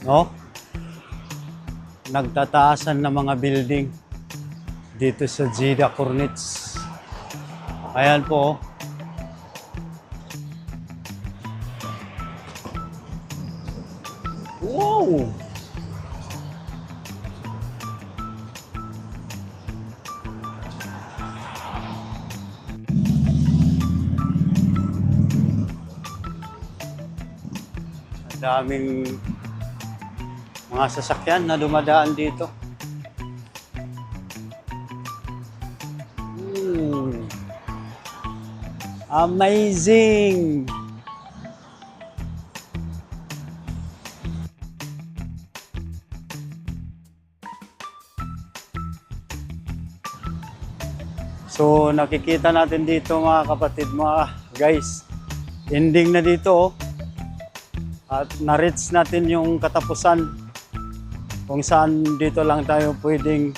no? Nagtataasan ng mga building dito sa Jeddah Cornets. Ayan po. Wow! Ang daming mga sasakyan na dumadaan dito. Amazing! So nakikita natin dito mga kapatid, mga guys, ending na dito, oh. At na-reach natin yung katapusan kung saan dito lang tayo pwedeng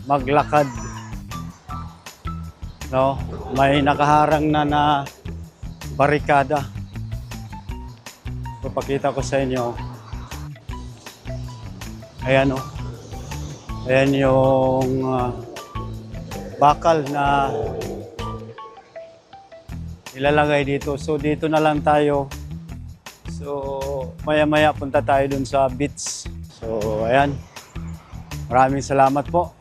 maglakad, no? May nakaharang na barikada. Papakita ko sa inyo. Ayan, oh. Ayan yung bakal na ilalagay dito. So dito na lang tayo. So maya-maya punta tayo dun sa beach. So ayan. Maraming salamat po.